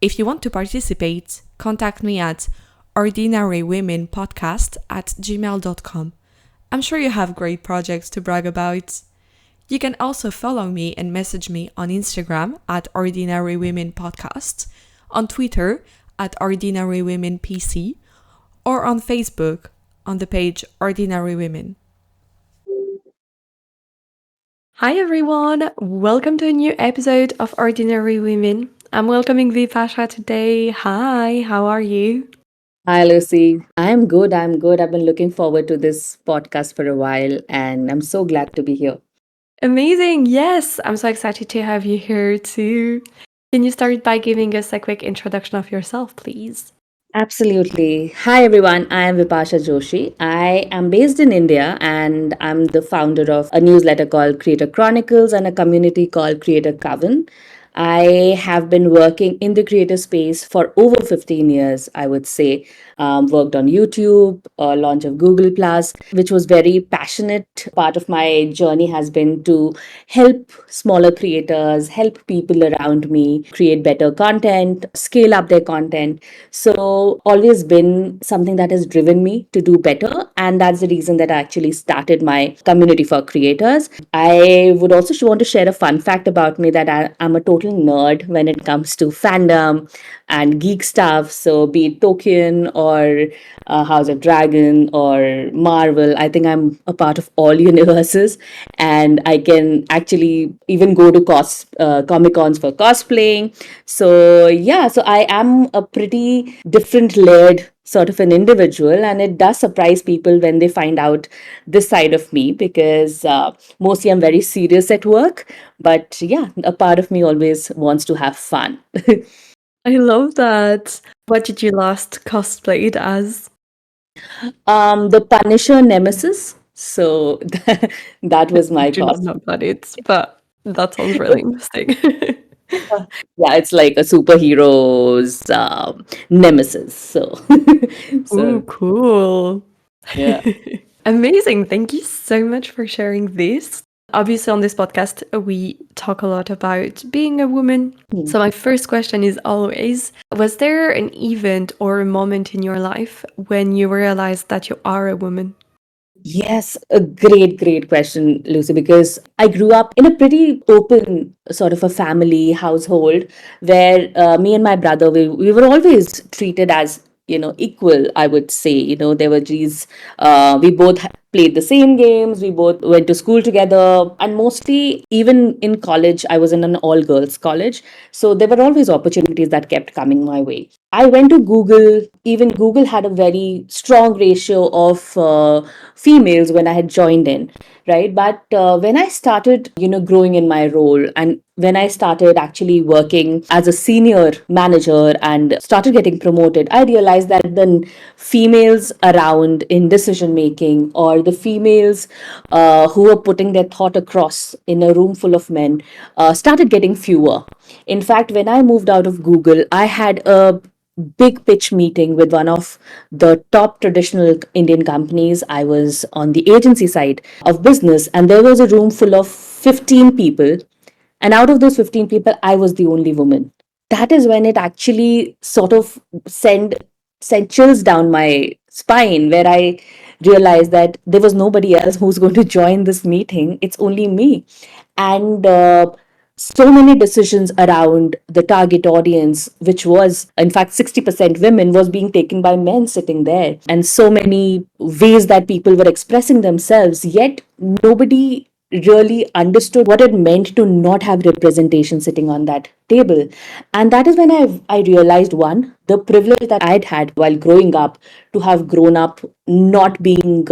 If you want to participate, contact me at ordinarywomenpodcast@gmail.com. I'm sure you have great projects to brag about. You can also follow me and message me on Instagram at Ordinary Women Podcast, on Twitter at Ordinary Women PC, or on Facebook on the page Ordinary Women. Hi everyone, welcome to a new episode of Ordinary Women. I'm welcoming Vipasha today. Hi, how are you? Hi, Lucy. I'm good. I'm good. I've been looking forward to this podcast for a while, and I'm so glad to be here. Amazing, yes, I'm so excited to have you here too. Can you start by giving us a quick introduction of yourself, please? Absolutely. Hi, everyone. I am Vipasha Joshi. I am based in India and I'm the founder of a newsletter called Creator Chronicles and a community called Creator Coven. I have been working in the creator space for over 15 years, I would say. Worked on YouTube, launch of Google Plus, which was very passionate. Part of my journey has been to help smaller creators, help people around me create better content, scale up their content. So, always been something that has driven me to do better. And that's the reason that I actually started my community for creators. I would also want to share a fun fact about me that I'm a total nerd when it comes to fandom and geek stuff. So, be it Tolkien or House of Dragon or Marvel, I think I'm a part of all universes. And I can actually even go to Comic Cons for cosplaying. So, yeah, so I am a pretty different layered sort of an individual, and it does surprise people when they find out this side of me because mostly I'm very serious at work, but yeah, a part of me always wants to have fun. I love that. What did you last cosplayed as? The Punisher Nemesis. So that was I my do not cost. know about it, but that sounds really interesting. Yeah, it's like a superhero's nemesis. So, Ooh, so cool. yeah. Amazing. Thank you so much for sharing this. Obviously, on this podcast, we talk a lot about being a woman. Hmm. So, my first question is always, was there an event or a moment in your life when you realized that you are a woman? Yes, a great question, Lucy, because I grew up in a pretty open sort of a family household where me and my brother, we were always treated as, equal, I would say. There were these, we both played the same games, we both went to school together, and mostly, even in college, I was in an all girls college. So there were always opportunities that kept coming my way. I went to Google. Even Google had a very strong ratio of females when I had joined in, right? But when I started, growing in my role, and when I started actually working as a senior manager and started getting promoted, I realized that the females around in decision making, or the females who were putting their thought across in a room full of men, started getting fewer. In fact, when I moved out of Google, I had a big pitch meeting with one of the top traditional Indian companies. I was on the agency side of business, and there was a room full of 15 people. And out of those 15 people, I was the only woman. That is when it actually sort of sent chills down my spine, where I realized that there was nobody else who's going to join this meeting. It's only me. And so many decisions around the target audience, which was in fact 60% women, was being taken by men sitting there. And so many ways that people were expressing themselves, yet nobody really understood what it meant to not have representation sitting on that table. And that is when I realized, one, the privilege that I'd had while growing up, to have grown up not being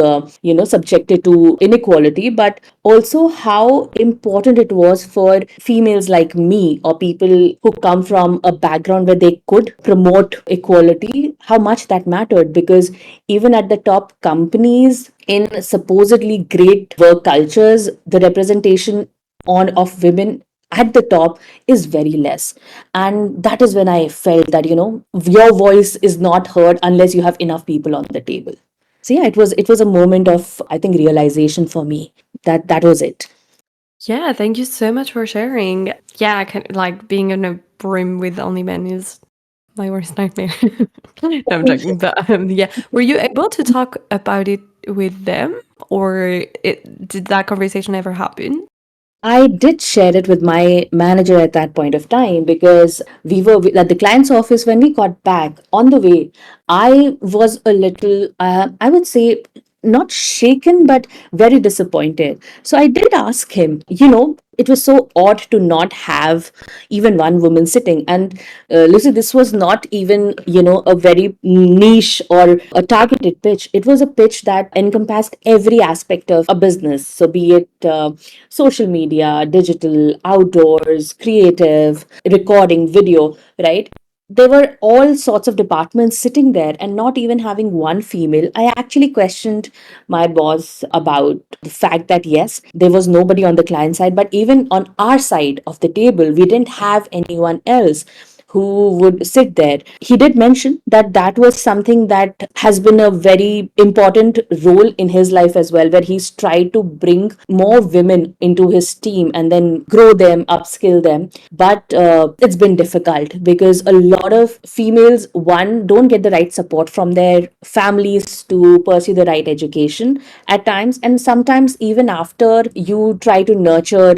subjected to inequality, but also how important it was for females like me, or people who come from a background where they could promote equality, how much that mattered. Because even at the top companies, in supposedly great work cultures, the representation on of women at the top is very less. And that is when I felt that, your voice is not heard unless you have enough people on the table. So yeah, it was a moment of, I think, realization for me. That was it. Yeah, thank you so much for sharing. Yeah, I can, like being in a room with only men is My worst nightmare. No, I'm joking. But yeah, were you able to talk about it with them, or did that conversation ever happen? I did share it with my manager at that point of time because we were at the client's office when we got back on the way. I was a little, I would say, not shaken, but very disappointed. So I did ask him, it was so odd to not have even one woman sitting. And Lucy, this was not even, a very niche or a targeted pitch. It was a pitch that encompassed every aspect of a business. So be it social media, digital, outdoors, creative, recording, video, right? There were all sorts of departments sitting there and not even having one female. I actually questioned my boss about the fact that yes, there was nobody on the client side, but even on our side of the table, we didn't have anyone else who would sit there. He did mention that that was something that has been a very important role in his life as well, where he's tried to bring more women into his team and then grow them, upskill them. But it's been difficult because a lot of females, one, don't get the right support from their families to pursue the right education at times. And sometimes, even after you try to nurture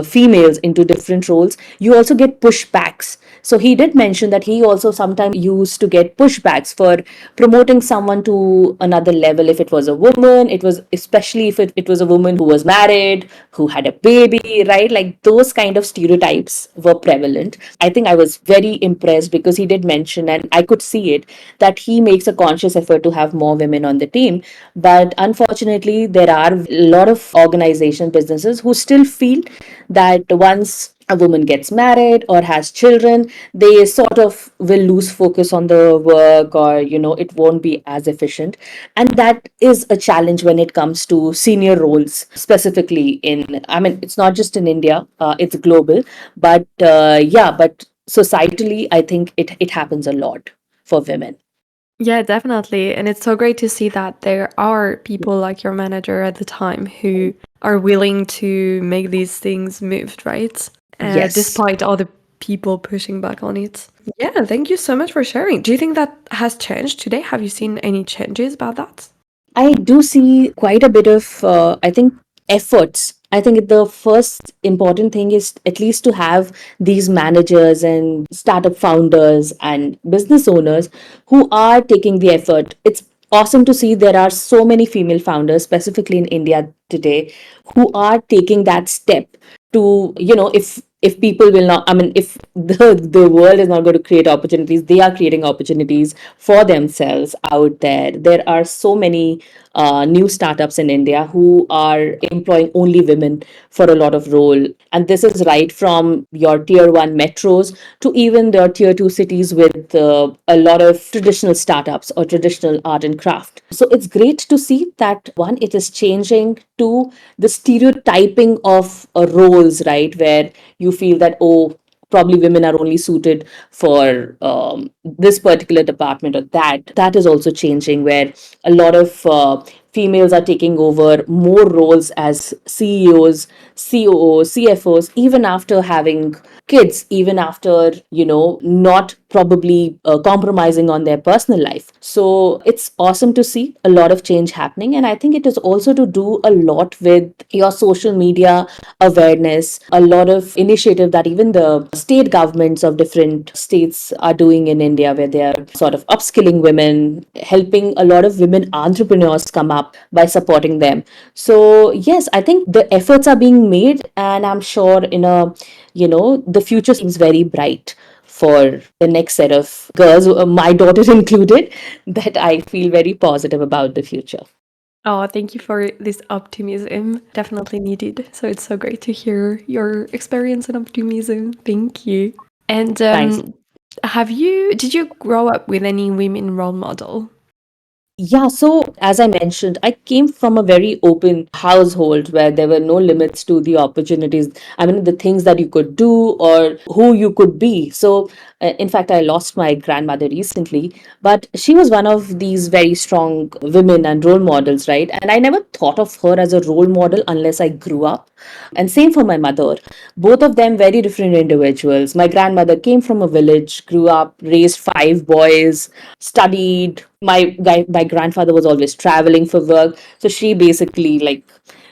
females into different roles, you also get pushbacks. So he did mention that he also sometimes used to get pushbacks for promoting someone to another level. If it was a woman, it was especially if it was a woman who was married, who had a baby, right? Like those kind of stereotypes were prevalent. I think I was very impressed because he did mention, and I could see it, that he makes a conscious effort to have more women on the team. But unfortunately, there are a lot of organization businesses who still feel that once a woman gets married or has children, they sort of will lose focus on the work, or it won't be as efficient. And that is a challenge when it comes to senior roles, specifically in, I mean, it's not just in India, it's global. But yeah, but societally, I think it happens a lot for women. Yeah, definitely. And it's so great to see that there are people like your manager at the time who are willing to make these things moved, right? Yes. Despite all the people pushing back on it. Yeah, thank you so much for sharing. Do you think that has changed today? Have you seen any changes about that? I do see quite a bit of, I think, efforts. I think the first important thing is at least to have these managers and startup founders and business owners who are taking the effort. It's awesome to see there are so many female founders, specifically in India today, who are taking that step to, if people will not, I mean, if the world is not going to create opportunities, they are creating opportunities for themselves out there. There are so many new startups in India who are employing only women for a lot of role. And this is right from your tier one metros to even the tier two cities with a lot of traditional startups or traditional art and craft. So it's great to see that one, it is changing. Two, the stereotyping of roles, right, where you feel that, oh, probably women are only suited for this particular department or that is also changing, where a lot of females are taking over more roles as CEOs, COOs, CFOs, even after having kids, even after not probably compromising on their personal life. So it's awesome to see a lot of change happening. And I think it is also to do a lot with your social media awareness, a lot of initiative that even the state governments of different states are doing in India, where they are sort of upskilling women, helping a lot of women entrepreneurs come up by supporting them. So yes, I think the efforts are being made, and I'm sure the future seems very bright for the next set of girls, my daughter included, that I feel very positive about the future. Oh, thank you for this optimism. Definitely needed. So it's so great to hear your experience and optimism. Thank you. And Thanks. did you grow up with any women role model? Yeah, so as I mentioned, I came from a very open household where there were no limits to the opportunities. I mean, the things that you could do or who you could be. So, in fact, I lost my grandmother recently, but she was one of these very strong women and role models, right? And I never thought of her as a role model unless I grew up. And same for my mother. Both of them very different individuals. My grandmother came from a village, grew up, raised five boys, studied. My grandfather was always traveling for work, so she basically like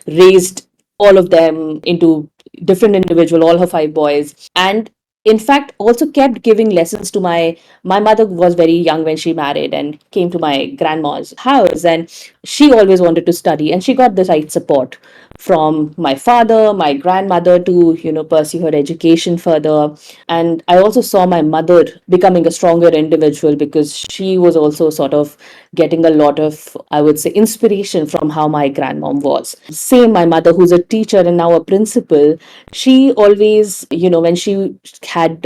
raised all of them into different individual, all her five boys, and in fact also kept giving lessons to my mother was very young when she married and came to my grandma's house, and she always wanted to study, and she got the right support from my father, my grandmother, to pursue her education further. And I also saw my mother becoming a stronger individual because she was also sort of getting a lot of, I would say, inspiration from how my grandmom was. Same, my mother, who's a teacher and now a principal, she always, when she had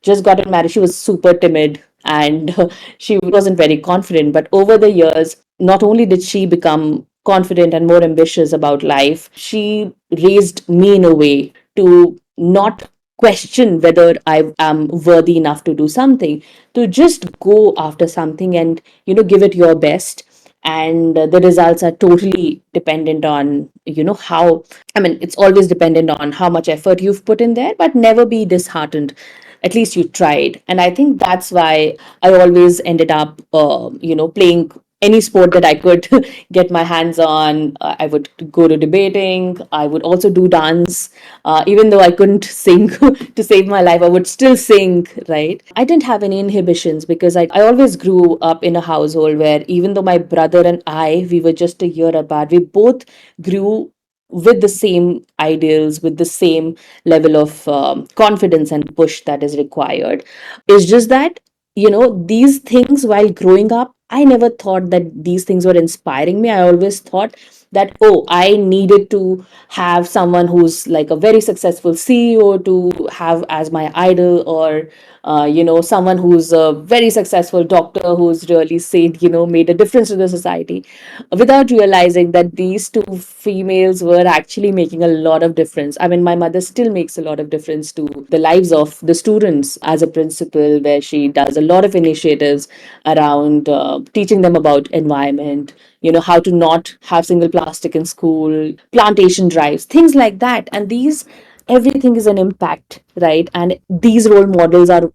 just gotten married, she was super timid and she wasn't very confident. But over the years, not only did she become confident and more ambitious about life, she raised me in a way to not question whether I am worthy enough to do something, to just go after something and, give it your best. And the results are totally dependent on, how, I mean, it's always dependent on how much effort you've put in there, but never be disheartened. At least you tried. And I think that's why I always ended up, playing any sport that I could get my hands on. I would go to debating. I would also do dance. Even though I couldn't sing to save my life, I would still sing, right? I didn't have any inhibitions because I always grew up in a household where even though my brother and we were just a year apart, we both grew with the same ideals, with the same level of confidence and push that is required. It's just that, these things while growing up, I never thought that these things were inspiring me. I always thought that, oh, I needed to have someone who's like a very successful CEO to have as my idol, or someone who's a very successful doctor who's really said, made a difference to the society, without realizing that these two females were actually making a lot of difference. I mean, my mother still makes a lot of difference to the lives of the students as a principal, where she does a lot of initiatives around teaching them about environment, how to not have single plastic in school, plantation drives, things like that. And these, everything is an impact, right? And these role models are,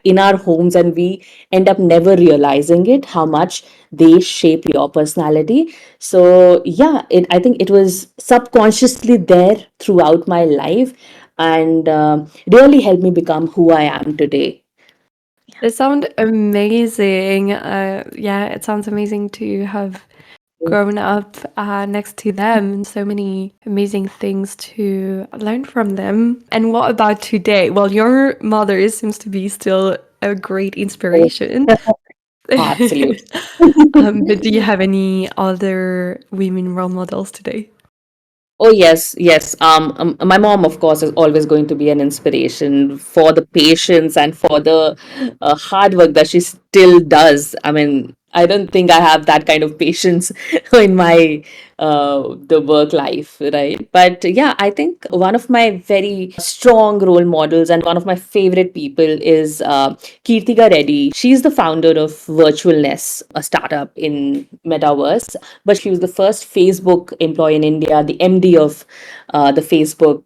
in our homes, and we end up never realizing it, how much they shape your personality. So yeah, I think it was subconsciously there throughout my life, and really helped me become who I am today. They sound amazing. Yeah, it sounds amazing to have grown up next to them and so many amazing things to learn from them. And what about today? Well, your mother seems to be still a great Oh, inspiration. absolutely. But do you have any other women role models today? Oh yes, yes. My mom, of course, is always going to be an inspiration for the patience and for the hard work that she still does. I mean, I don't think I have that kind of patience in my the work life, right? But yeah, I think one of my very strong role models and one of my favorite people is Kirtika Reddy. She's the founder of Virtualness, a startup in metaverse, but she was the first Facebook employee in India, the MD of the Facebook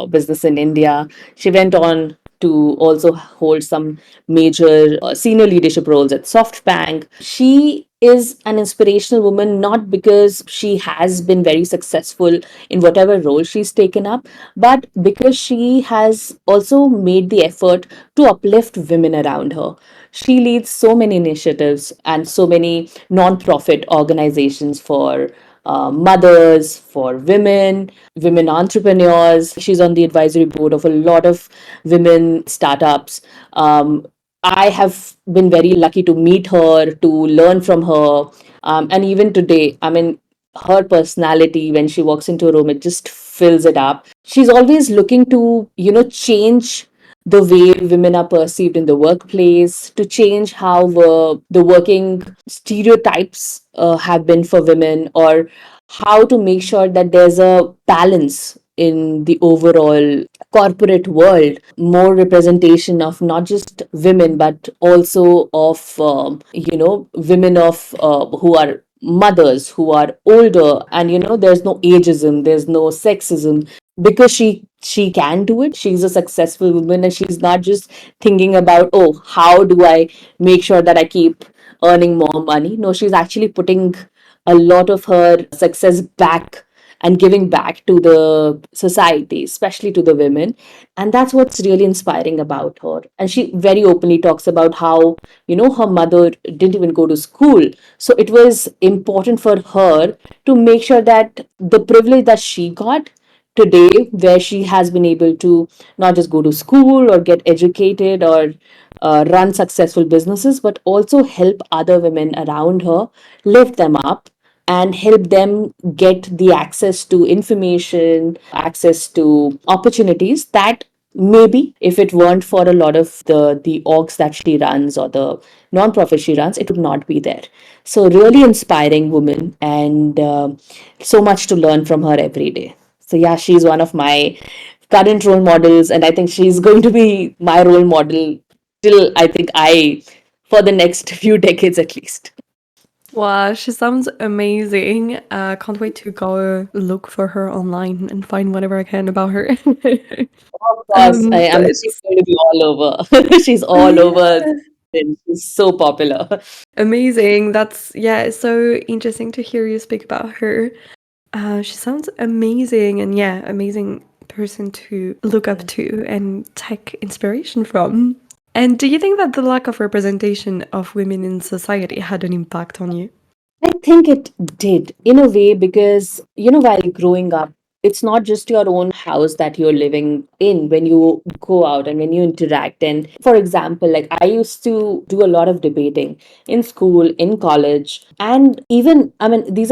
business in India. She went on to also hold some major senior leadership roles at SoftBank. She is an inspirational woman not because she has been very successful in whatever role she's taken up, but because she has also made the effort to uplift women around her. She leads so many initiatives and so many non-profit organizations for mothers, for women, women entrepreneurs. She's on the advisory board of a lot of women startups. I have been very lucky to meet her, to learn from her. And even today, I mean, her personality, when she walks into a room, it just fills it up. She's always looking to, change the way women are perceived in the workplace, to change how the working stereotypes have been for women, or how to make sure that there's a balance in the overall corporate world, more representation of not just women but also of women of who are mothers, who are older, and there's no ageism, there's no sexism, because she can do it. She's a successful woman, and she's not just thinking about, oh, how do I make sure that I keep earning more money. No, she's actually putting a lot of her success back and giving back to the society, especially to the women. And that's what's really inspiring about her. And she very openly talks about how, her mother didn't even go to school. So it was important for her to make sure that the privilege that she got today, where she has been able to not just go to school or get educated or run successful businesses, but also help other women around her, lift them up, and help them get the access to information, access to opportunities that maybe if it weren't for a lot of the orgs that she runs or the non-profit she runs, it would not be there. So really inspiring woman, and so much to learn from her every day. So yeah, she's one of my current role models, and I think she's going to be my role model till I think I for the next few decades at least. Wow, she sounds amazing. Can't wait to go look for her online and find whatever I can about her. Of course, I'm she's That's going to be all over. She's all over. And she's so popular. amazing. That's, yeah, it's so interesting to hear you speak about her. She sounds amazing, and yeah, amazing person to look up to and take inspiration from. And do you think that the lack of representation of women in society had an impact on you? I think it did in a way because, while growing up, it's not just your own house that you're living in when you go out and when you interact. And for example, like I used to do a lot of debating in school, in college, and even, I mean, these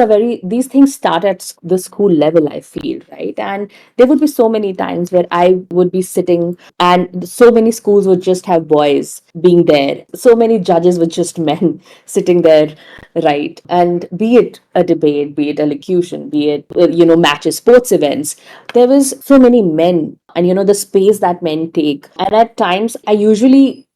things start at the school level, I feel, right? And there would be so many times where I would be sitting, and so many schools would just have boys being there. So many judges were just men sitting there, right? And be it a debate, be it elocution, be it matches, sports events, there was so many men, and the space that men take. And at times I usually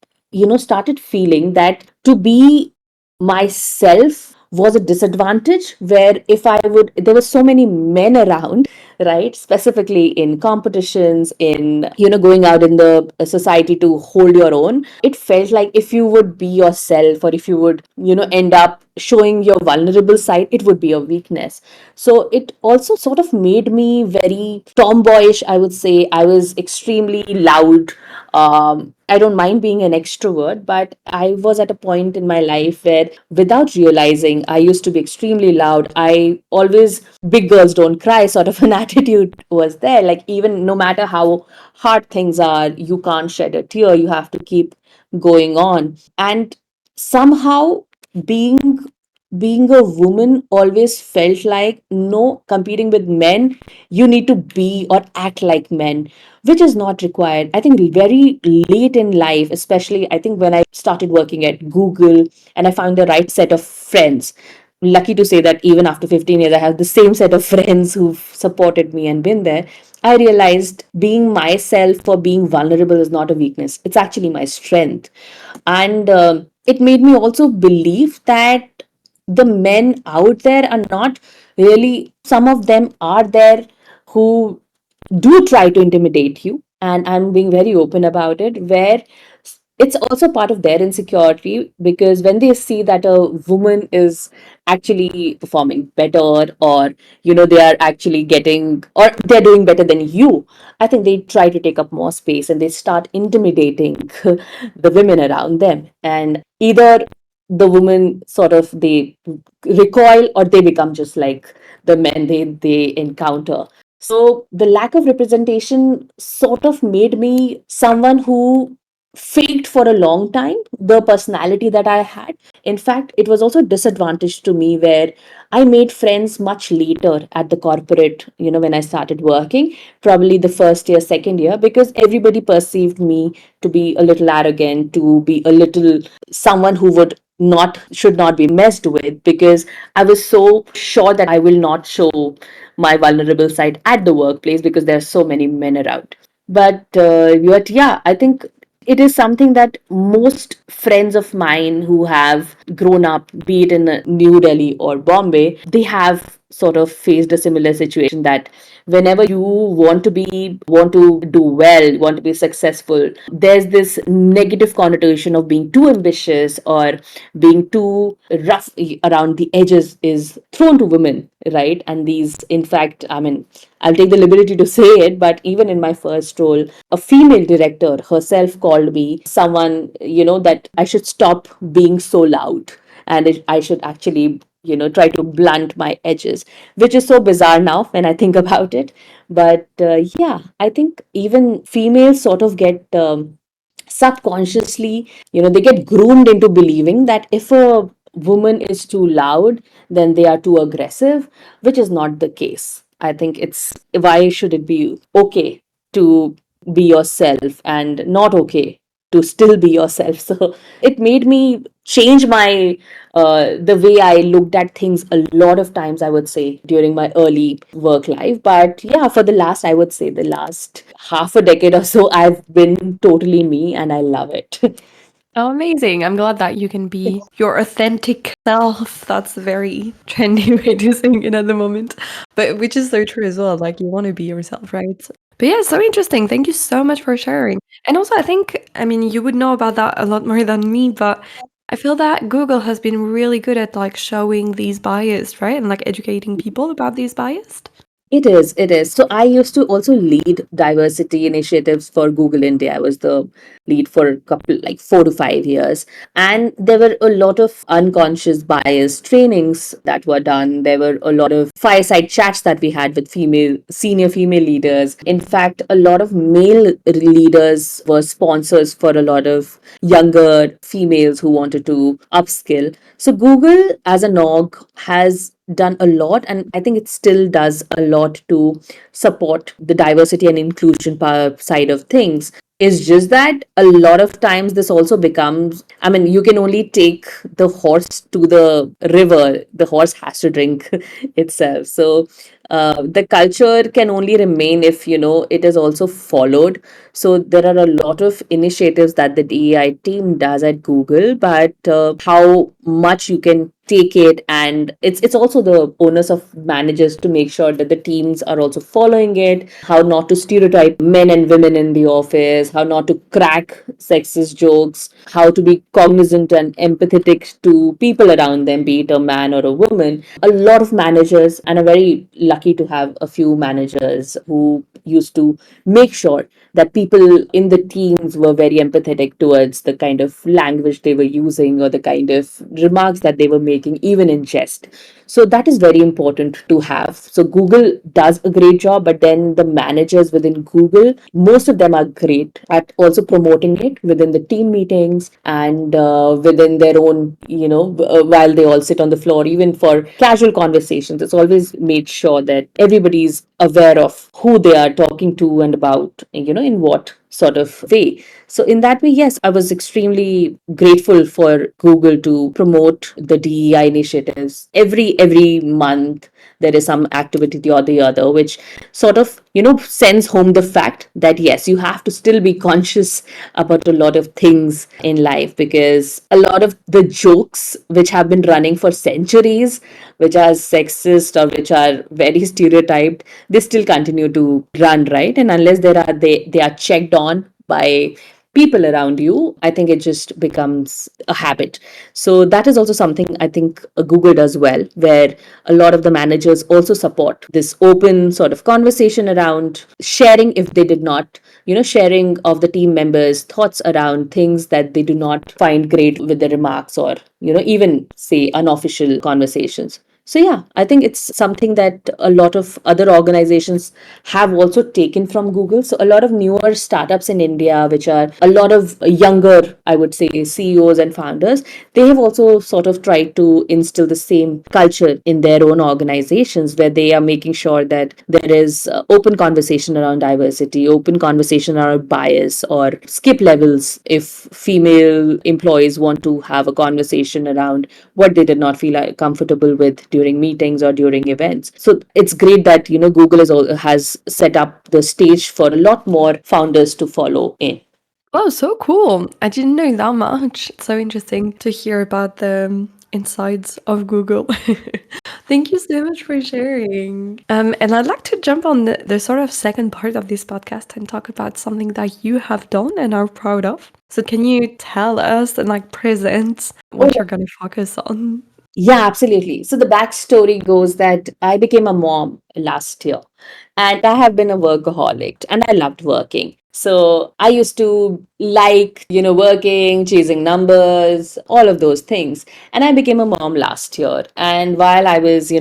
started feeling that to be myself was a disadvantage, where if I would, there were so many men around, right, specifically in competitions, in going out in the society to hold your own, it felt like if you would be yourself, or if you would end up showing your vulnerable side, it would be a weakness. So it also sort of made me very tomboyish, I would say. I was extremely loud. I don't mind being an extrovert, but I was at a point in my life where, without realizing, I used to be extremely loud. I always, big girls don't cry sort of an attitude was there. Like, even no matter how hard things are, you can't shed a tear. You have to keep going on. And somehow, being being a woman always felt like, no, competing with men, you need to be or act like men, which is not required. I think very late in life, especially I think when I started working at Google and I found the right set of friends. Lucky to say that even after 15 years, I have the same set of friends who've supported me and been there. I realized being myself or being vulnerable is not a weakness, it's actually my strength. And it made me also believe that the men out there are not really, some of them are there who do try to intimidate you, and I'm being very open about it, where it's also part of their insecurity, because when they see that a woman is actually performing better, or they are actually getting, or they're doing better than you, I think they try to take up more space and they start intimidating the women around them. And either the women sort of, they recoil, or they become just like the men they encounter. So the lack of representation sort of made me someone who faked for a long time the personality that I had, In fact, it was also a disadvantage to me where I made friends much later at the corporate, when I started working, probably the first year, second year, because everybody perceived me to be a little arrogant, to be a little someone who should not be messed with, because I was so sure that I will not show my vulnerable side at the workplace because there are so many men around. But yeah, I think it is something that most friends of mine who have grown up, be it in New Delhi or Bombay, they have sort of faced a similar situation that whenever you want to do well, want to be successful, there's this negative connotation of being too ambitious or being too rough around the edges is thrown to women, right? And these, in fact, I mean, I'll take the liberty to say it, but even in my first role, a female director herself called me someone, that I should stop being so loud and I should actually, try to blunt my edges, which is so bizarre now when I think about it. But yeah, I think even females sort of get subconsciously, they get groomed into believing that if a woman is too loud, then they are too aggressive, which is not the case. I think it's why should it be okay to be yourself and not okay to still be yourself? So it made me change my the way I looked at things a lot of times, I would say, during my early work life. But yeah, for the last, I would say, the last half a decade or so, I've been totally me and I love it. Oh, amazing. I'm glad that you can be your authentic self. That's a very trendy way to saying it at the moment. But which is so true as well. Like you want to be yourself, right? But yeah, so interesting. Thank you so much for sharing. And also I think, I mean, you would know about that a lot more than me, but I feel that Google has been really good at like showing these bias, right? And like educating people about these bias. It is, it is. So I used to also lead diversity initiatives for Google India. I was the lead for a couple, like 4 to 5 years. And there were a lot of unconscious bias trainings that were done. There were a lot of fireside chats that we had with senior female leaders. In fact, a lot of male leaders were sponsors for a lot of younger females who wanted to upskill. So Google as an org has done a lot, and I think it still does a lot to support the diversity and inclusion side of things. It's just that a lot of times this also becomes, I mean, you can only take the horse to the river, the horse has to drink itself. So the culture can only remain if it is also followed. So there are a lot of initiatives that the DEI team does at Google, but how much you can take it, and it's also the onus of managers to make sure that the teams are also following it, how not to stereotype men and women in the office, how not to crack sexist jokes, how to be cognizant and empathetic to people around them, be it a man or a woman. A lot of managers, and I'm very lucky to have a few managers who used to make sure that people in the teams were very empathetic towards the kind of language they were using or the kind of remarks that they were making, even in jest. So that is very important to have. So Google does a great job, but then the managers within Google, most of them are great at also promoting it within the team meetings and within their own, while they all sit on the floor, even for casual conversations. It's always made sure that everybody's aware of who they are talking to and about, in what sort of way. So in that way, yes, I was extremely grateful for Google to promote the DEI initiatives. Every month there is some activity or the other which sort of sends home the fact that yes, you have to still be conscious about a lot of things in life, because a lot of the jokes which have been running for centuries, which are sexist or which are very stereotyped, they still continue to run, right? And unless they are checked on by people around you, I think it just becomes a habit. So that is also something I think Google does well, where a lot of the managers also support this open sort of conversation around sharing, if they did not, sharing of the team members' thoughts around things that they do not find great with the remarks, or even say unofficial conversations. So yeah, I think it's something that a lot of other organizations have also taken from Google. So a lot of newer startups in India, which are a lot of younger, I would say, CEOs and founders, they have also sort of tried to instill the same culture in their own organizations, where they are making sure that there is open conversation around diversity, open conversation around bias, or skip levels if female employees want to have a conversation around what they did not feel comfortable with during meetings or during events. So it's great that Google has set up the stage for a lot more founders to follow in. Oh, so cool. I didn't know that much. It's so interesting to hear about the insides of Google. Thank you so much for sharing. And I'd like to jump on the sort of second part of this podcast and talk about something that you have done and are proud of. So can you tell us and like present what you're going to focus on? Yeah, absolutely. So the backstory goes that I became a mom last year, and I have been a workaholic and I loved working. So I used to like, working, chasing numbers, all of those things. And I became a mom last year. And while I was,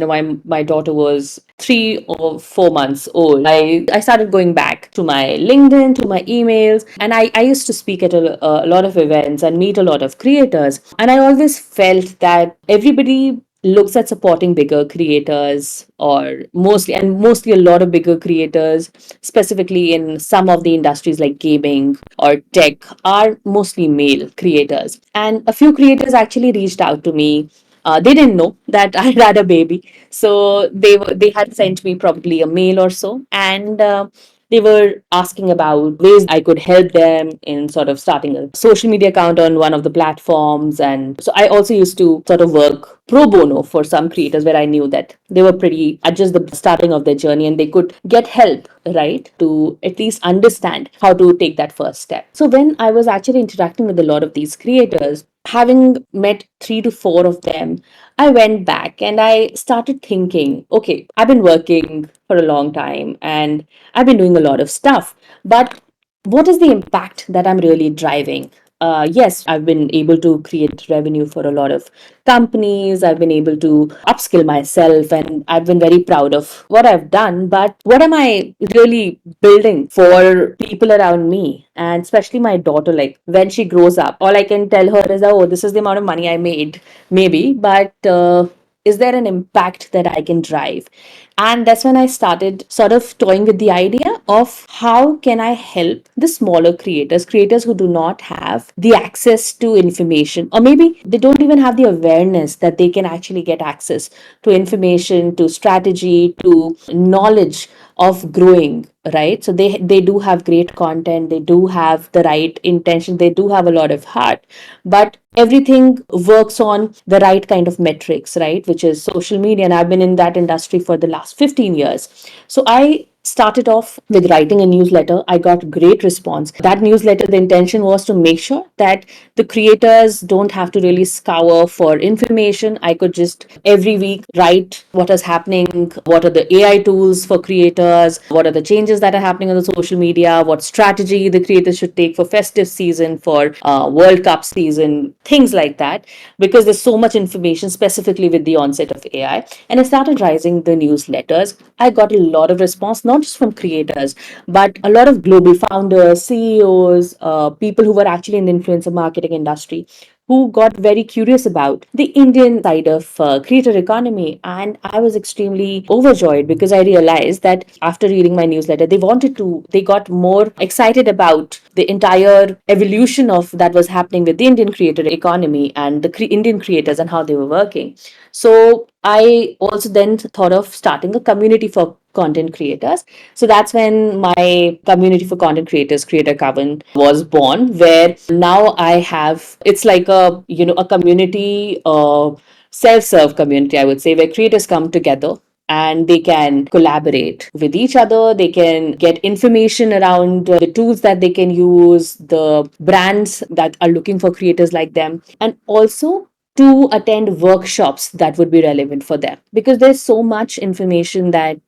my daughter was 3 or 4 months old, I started going back to my LinkedIn, to my emails, and I used to speak at a lot of events and meet a lot of creators. And I always felt that everybody looks at supporting bigger creators, or mostly a lot of bigger creators, specifically in some of the industries like gaming or tech, are mostly male creators. And a few creators actually reached out to me. They didn't know that I had a baby, so they had sent me probably a mail or so, and they were asking about ways I could help them in sort of starting a social media account on one of the platforms. And so I also used to sort of work pro bono for some creators where I knew that they were pretty at just the starting of their journey and they could get help, right, to at least understand how to take that first step. So when I was actually interacting with a lot of these creators, having met 3 to 4 of them, I went back and I started thinking, okay, I've been working for a long time and I've been doing a lot of stuff, but what is the impact that I'm really driving? Yes, I've been able to create revenue for a lot of companies. I've been able to upskill myself and I've been very proud of what I've done. But what am I really building for people around me? And especially my daughter, like when she grows up, all I can tell her is, oh, this is the amount of money I made, maybe, but is there an impact that I can drive? And that's when I started sort of toying with the idea of how can I help the smaller creators who do not have the access to information, or maybe they don't even have the awareness that they can actually get access to information, to strategy, to knowledge of growing, right? So they do have great content, they do have the right intention, they do have a lot of heart, but everything works on the right kind of metrics, right, which is social media. And I've been in that industry for the last 15 years. So I started off with writing a newsletter. I got great response. That newsletter, the intention was to make sure that the creators don't have to really scour for information. I could just every week write what is happening, what are the AI tools for creators, what are the changes that are happening on the social media, what strategy the creators should take for festive season, for World Cup season, things like that, because there's so much information, specifically with the onset of AI. And I started writing the newsletters. I got a lot of response, not just from creators, but a lot of global founders, CEOs, people who were actually in the influencer marketing industry, who got very curious about the Indian side of creator economy. And I was extremely overjoyed because I realized that after reading my newsletter, they got more excited about the entire evolution of that was happening with the Indian creator economy and the Indian creators and how they were working. So I also then thought of starting a community for content creators. So that's when my community for content creators, Creator Coven, was born, where now I have, it's like a community, self-serve community, I would say, where creators come together and they can collaborate with each other. They can get information around the tools that they can use, the brands that are looking for creators like them, and also to attend workshops that would be relevant for them, because there's so much information that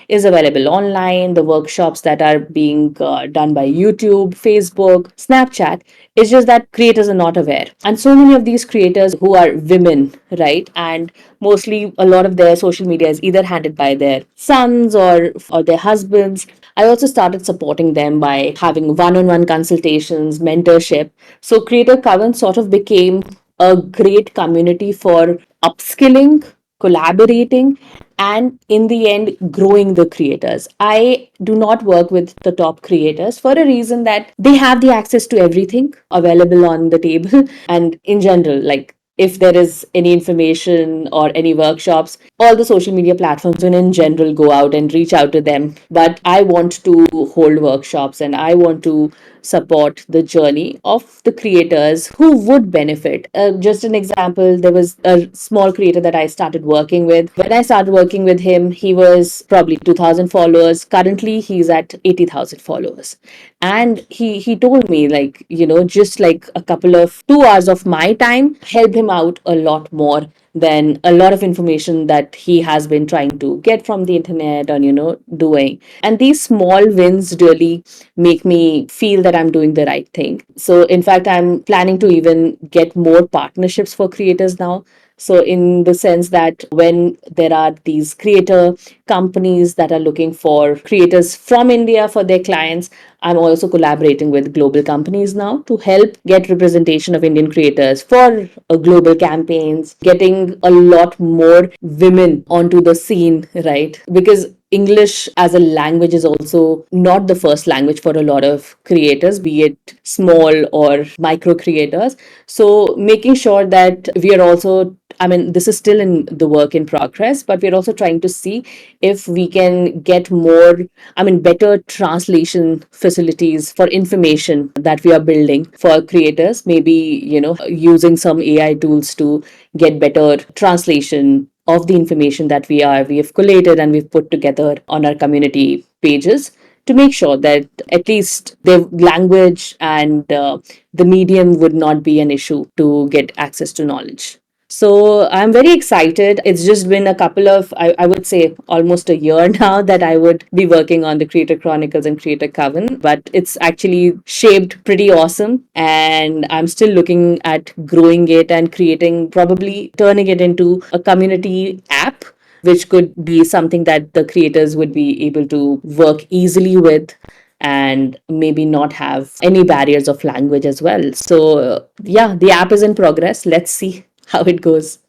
is available online, the workshops that are being done by YouTube, Facebook, Snapchat. It's just that creators are not aware. And so many of these creators who are women, right? And mostly a lot of their social media is either handled by their sons or their husbands. I also started supporting them by having one-on-one consultations, mentorship. So Creator Coven sort of became a great community for upskilling, collaborating, and in the end, growing the creators. I do not work with the top creators for a reason that they have the access to everything available on the table. And in general, like if there is any information or any workshops, all the social media platforms will in general go out and reach out to them. But I want to hold workshops and I want to support the journey of the creators who would benefit. Just an example, there was a small creator that I started working with. When I started working with him, he was probably 2,000 followers. Currently, he's at 80,000 followers. And he told me, like, just like a couple of 2 hours of my time helped him out a lot more than a lot of information that he has been trying to get from the internet and doing. And these small wins really make me feel that I'm doing the right thing. So in fact, I'm planning to even get more partnerships for creators now. So, in the sense that when there are these creator companies that are looking for creators from India for their clients, I'm also collaborating with global companies now to help get representation of Indian creators for global campaigns, getting a lot more women onto the scene, right? Because English as a language is also not the first language for a lot of creators, be it small or micro creators. So, making sure that we are also, I mean, this is still in the work in progress, but we're also trying to see if we can get more, I mean, better translation facilities for information that we are building for creators, maybe, using some AI tools to get better translation of the information that we have collated and we've put together on our community pages, to make sure that at least the language and the medium would not be an issue to get access to knowledge. So I'm very excited. It's just been a couple of, I would say, almost a year now that I would be working on the Creator Chronicles and Creator Coven, but it's actually shaped pretty awesome. And I'm still looking at growing it and creating, probably turning it into a community app, which could be something that the creators would be able to work easily with and maybe not have any barriers of language as well. So, yeah, the app is in progress. Let's see how it goes.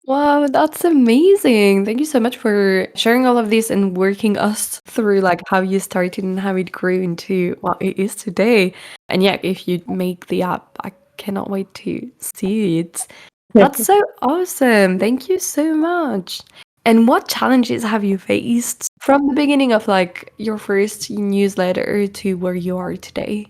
Wow, that's amazing. Thank you so much for sharing all of this and working us through like how you started and how it grew into what it is today. And yeah, if you make the app, I cannot wait to see it. That's so awesome. Thank you so much. And what challenges have you faced from the beginning of like your first newsletter to where you are today?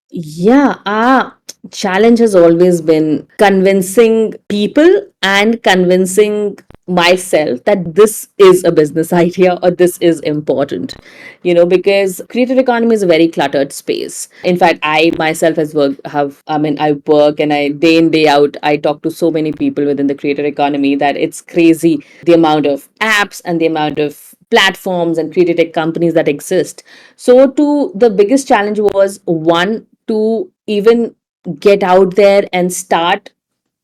Yeah, our challenge has always been convincing people and convincing myself that this is a business idea or this is important, because creative economy is a very cluttered space. In fact, I myself as work have, I mean, I work and I day in, day out, I talk to so many people within the creative economy that it's crazy the amount of apps and the amount of platforms and creative tech companies that exist. So, to the biggest challenge was one, to even get out there and start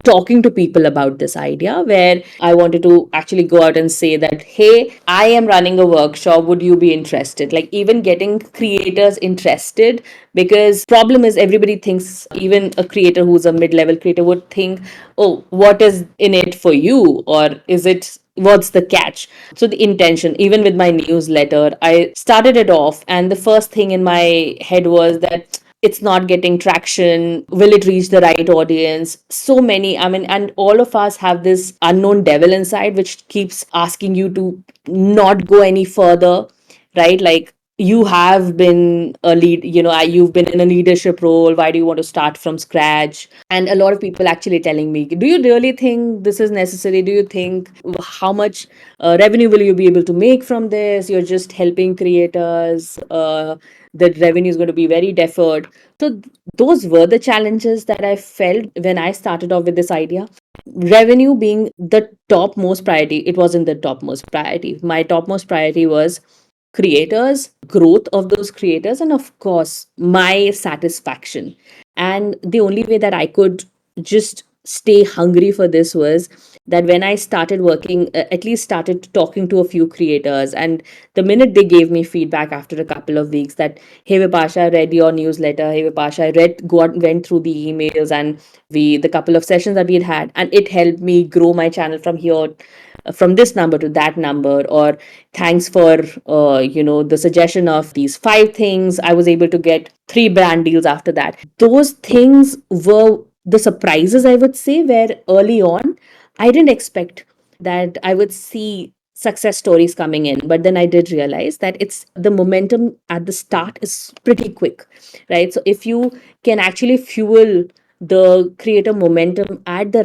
talking to people about this idea, where I wanted to actually go out and say that, hey, I am running a workshop, would you be interested? Like, even getting creators interested, because problem is everybody thinks, even a creator who's a mid-level creator would think, oh, what is in it for you, or is it, what's the catch? So the intention, even with my newsletter, I started it off and the first thing in my head was that it's not getting traction, will it reach the right audience? So many, I mean, and all of us have this unknown devil inside which keeps asking you to not go any further, right? Like, you have been a lead, you've been in a leadership role. Why do you want to start from scratch? And a lot of people actually telling me, do you really think this is necessary? Do you think how much revenue will you be able to make from this? You're just helping creators. The revenue is going to be very deferred. So those were the challenges that I felt when I started off with this idea. Revenue being the topmost priority, it wasn't the topmost priority. My topmost priority was creators, growth of those creators, and of course, my satisfaction. And the only way that I could just stay hungry for this was that when I started working, at least started talking to a few creators, and the minute they gave me feedback after a couple of weeks that, hey Vipasha, I read your newsletter, hey Vipasha, went through the emails and the couple of sessions that we had, and it helped me grow my channel from here, from this number to that number, or thanks for the suggestion of these 5 things, I was able to get 3 brand deals after that. Those things were the surprises, I would say, where early on I didn't expect that I would see success stories coming in, but then I did realize that it's the momentum at the start is pretty quick, right? So if you can actually fuel the creator momentum at the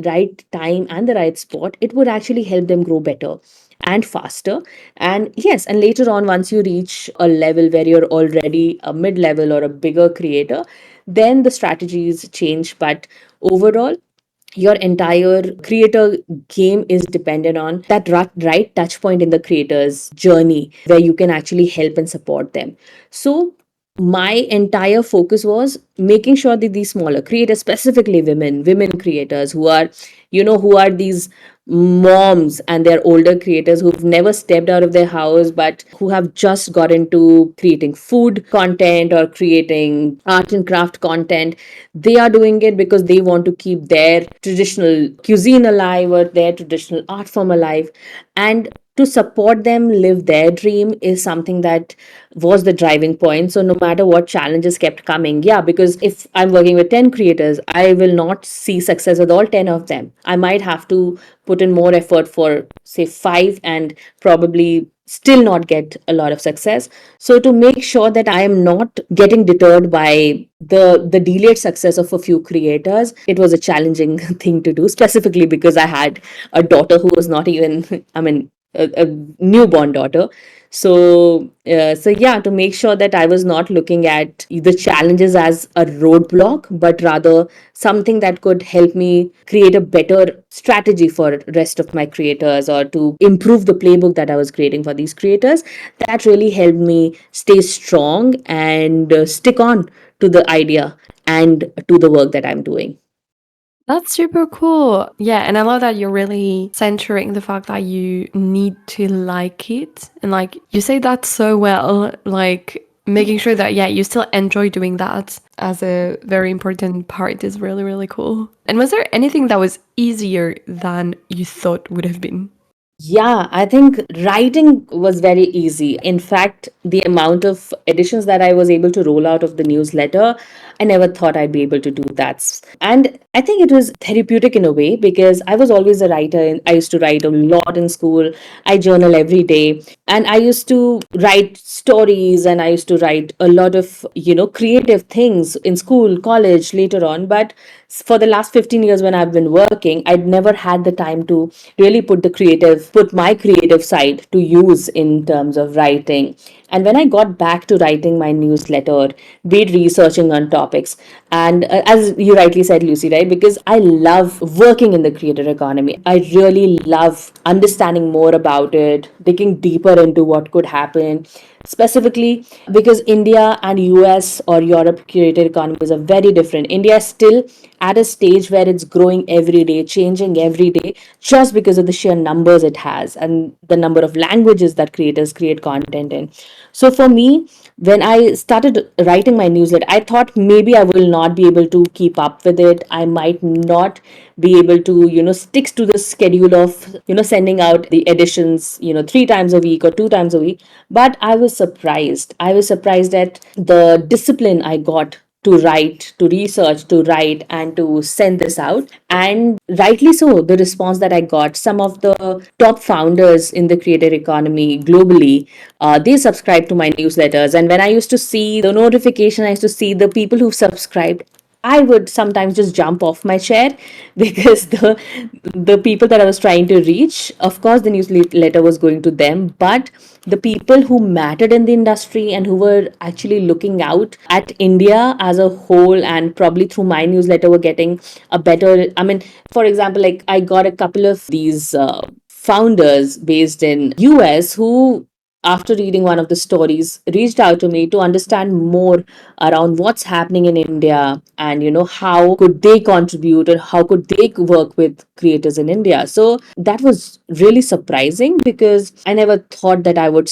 right time and the right spot, it would actually help them grow better and faster. And yes, and later on, once you reach a level where you're already a mid level or a bigger creator, then the strategies change. But overall, your entire creator game is dependent on that right touch point in the creator's journey where you can actually help and support them. So my entire focus was making sure that these smaller creators, specifically women creators who are these moms and their older creators who've never stepped out of their house but who have just got into creating food content or creating art and craft content. They are doing it because they want to keep their traditional cuisine alive or their traditional art form alive, and to support them live their dream is something that was the driving point. So no matter what challenges kept coming, yeah, because if I'm working with 10 creators, I will not see success with all 10 of them. I might have to put in more effort for say 5 and probably still not get a lot of success. So to make sure that I am not getting deterred by the delayed success of a few creators, it was a challenging thing to do, specifically because I had a daughter who was not even I mean a newborn daughter. So yeah, to make sure that I was not looking at the challenges as a roadblock, but rather something that could help me create a better strategy for rest of my creators, or to improve the playbook that I was creating for these creators. That really helped me stay strong and stick on to the idea and to the work that I'm doing. That's super cool. Yeah, and I love that you're really centering the fact that you need to like it. And like you say that so well, like making sure that yeah, you still enjoy doing that as a very important part is really, really cool. And was there anything that was easier than you thought would have been? Yeah, I think writing was very easy. In fact, the amount of editions that I was able to roll out of the newsletter, I never thought I'd be able to do that. And I think it was therapeutic in a way because I was always a writer. And I used to write a lot in school. I journal every day. And I used to write stories, and I used to write a lot of, creative things in school, college, later on. But for the last 15 years when I've been working, I'd never had the time to really put my creative side to use in terms of writing. And when I got back to writing my newsletter, be it researching on topics, and as you rightly said, Lucy, right? Because I love working in the creator economy. I really love understanding more about it, digging deeper into what could happen, specifically because India and US or Europe creator economies are very different. India is still at a stage where it's growing every day, changing every day, just because of the sheer numbers it has and the number of languages that creators create content in. So for me, when I started writing my newsletter, I thought maybe I will not be able to keep up with it. I might not be able to, stick to the schedule of, sending out the editions, 3 times a week or 2 times a week. But I was surprised. I was surprised at the discipline I got to write, to research, to write, and to send this out. And rightly so, the response that I got, some of the top founders in the creator economy globally, they subscribe to my newsletters. And when I used to see the notification, I used to see the people who've subscribed, I would sometimes just jump off my chair because the people that I was trying to reach, of course, the newsletter was going to them, but the people who mattered in the industry and who were actually looking out at India as a whole, and probably through my newsletter were getting a better. I mean, for example, like I got a couple of these founders based in US who, after reading one of the stories, reached out to me to understand more around what's happening in India, and how could they contribute or how could they work with creators in India. So that was really surprising because I never thought that I would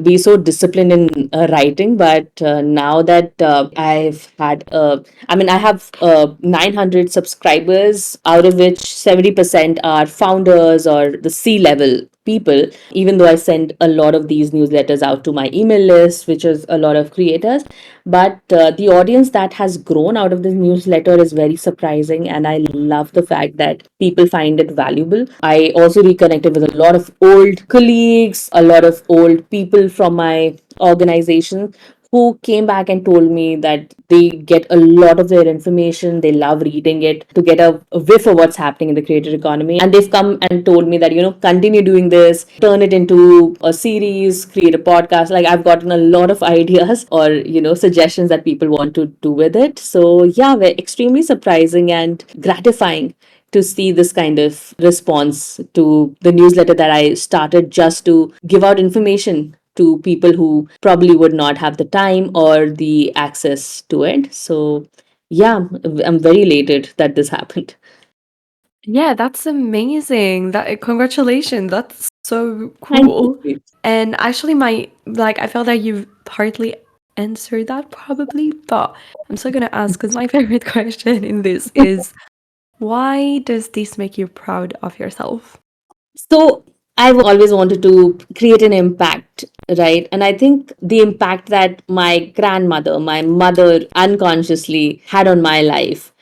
be so disciplined in writing. But now that I've had I mean, I have 900 subscribers, out of which 70% are founders or the C level people, even though I send a lot of these newsletters out to my email list, which is a lot of creators. But the audience that has grown out of this newsletter is very surprising, and I love the fact that people find it valuable. I also reconnected with a lot of old colleagues, a lot of old people from my organization who came back and told me that they get a lot of their information. They love reading it to get a whiff of what's happening in the creator economy. And they've come and told me that, continue doing this, turn it into a series, create a podcast. Like I've gotten a lot of ideas or, suggestions that people want to do with it. So yeah, we're extremely surprising and gratifying to see this kind of response to the newsletter that I started just to give out information to people who probably would not have the time or the access to it. So, yeah, I'm very elated that this happened. Yeah, that's amazing. That congratulations. That's so Thank cool. you. And actually I felt that you partly answered that probably, but I'm still gonna ask because my favorite question in this is why does this make you proud of yourself? So I've always wanted to create an impact, right? And I think the impact that my grandmother, my mother unconsciously had on my life,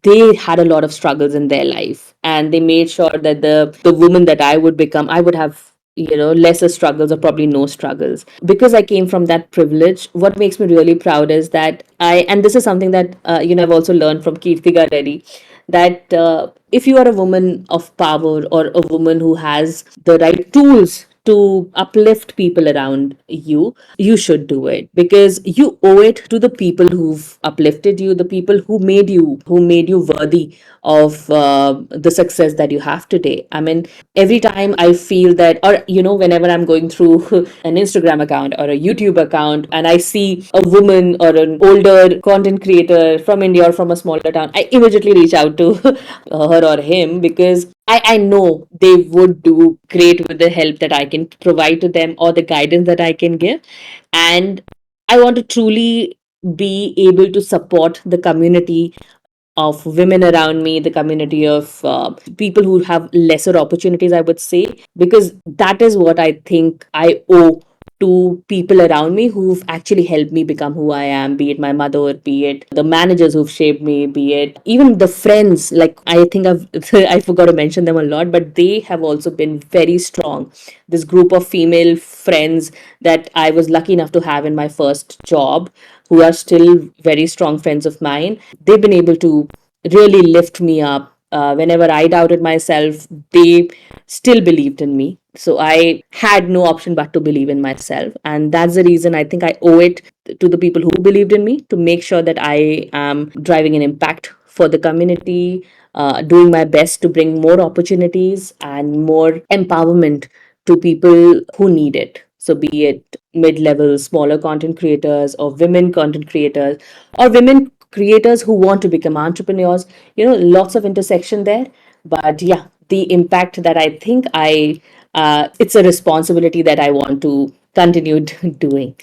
they had a lot of struggles in their life, and they made sure that the woman that I would become, I would have lesser struggles or probably no struggles because I came from that privilege. What makes me really proud is that and this is something that I've also learned from Kirtiga Reddy, that if you are a woman of power or a woman who has the right tools to uplift people around you, you should do it because you owe it to the people who've uplifted you, the people who made you worthy of the success that you have today. I mean, every time I feel that, or whenever I'm going through an Instagram account or a YouTube account and I see a woman or an older content creator from India or from a smaller town, I immediately reach out to her or him because I know they would do great with the help that I can provide to them or the guidance that I can give. And I want to truly be able to support the community of women around me, the community of people who have lesser opportunities, I would say, because that is what I think I owe to people around me who've actually helped me become who I am, be it my mother, be it the managers who've shaped me, be it even the friends. Like, I think I forgot to mention them a lot, but they have also been very strong. This group of female friends that I was lucky enough to have in my first job, who are still very strong friends of mine, they've been able to really lift me up. Whenever I doubted myself, they still believed in me. So I had no option but to believe in myself. And that's the reason I think I owe it to the people who believed in me to make sure that I am driving an impact for the community, doing my best to bring more opportunities and more empowerment to people who need it. So, be it mid level, smaller content creators, or women content creators, or women creators who want to become entrepreneurs, lots of intersection there. But yeah, the impact that I think it's a responsibility that I want to continue doing.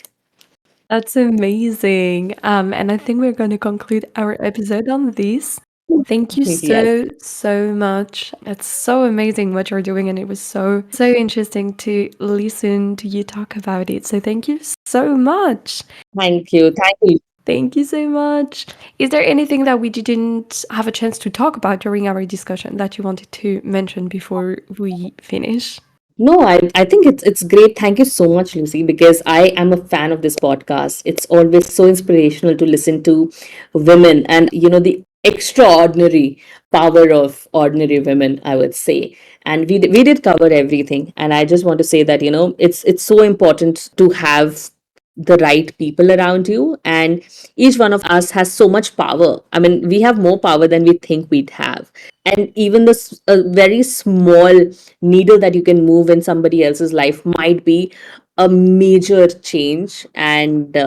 That's amazing. And I think we're going to conclude our episode on this. Thank you Yes. so, so much. It's so amazing what you're doing, and it was so, so interesting to listen to you talk about it. So thank you so much. Thank you. Thank you. Thank you so much. Is there anything that we didn't have a chance to talk about during our discussion that you wanted to mention before we finish? No, I think it's great. Thank you so much, Lucy, because I am a fan of this podcast. It's always so inspirational to listen to women and the extraordinary power of ordinary women, I would say. And we did cover everything. And I just want to say that, it's so important to have the right people around you, and each one of us has so much power. I mean, we have more power than we think we'd have. And even this very small needle that you can move in somebody else's life might be a major change, and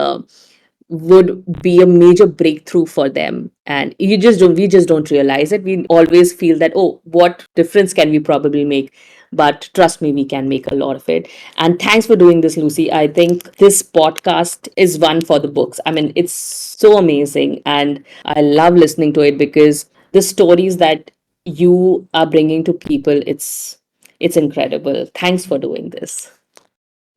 would be a major breakthrough for them. And we just don't realize it. We always feel that, oh, what difference can we probably make? But trust me, we can make a lot of it. And thanks for doing this, Lucy. I think this podcast is one for the books. I mean, it's so amazing, and I love listening to it because the stories that you are bringing to people, it's incredible. Thanks for doing this.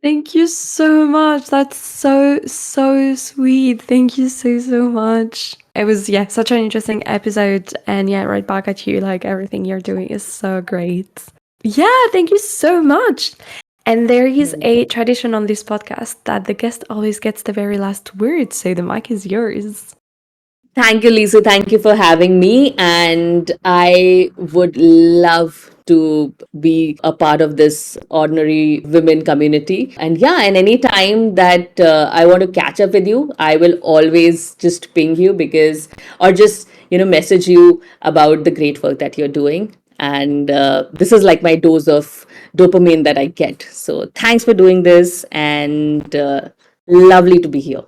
Thank you so much. That's so, so sweet. Thank you so, so much. It was, yeah, such an interesting episode. And yeah, right back at you. Like everything you're doing is so great. Yeah, thank you so much. And there is a tradition on this podcast that the guest always gets the very last word. So the mic is yours. Thank you, Lisa. Thank you for having me. And I would love to be a part of this ordinary women community. And yeah, and any time that I want to catch up with you, I will always just ping you, because, or just, message you about the great work that you're doing. And this is like my dose of dopamine that I get. So thanks for doing this, and lovely to be here.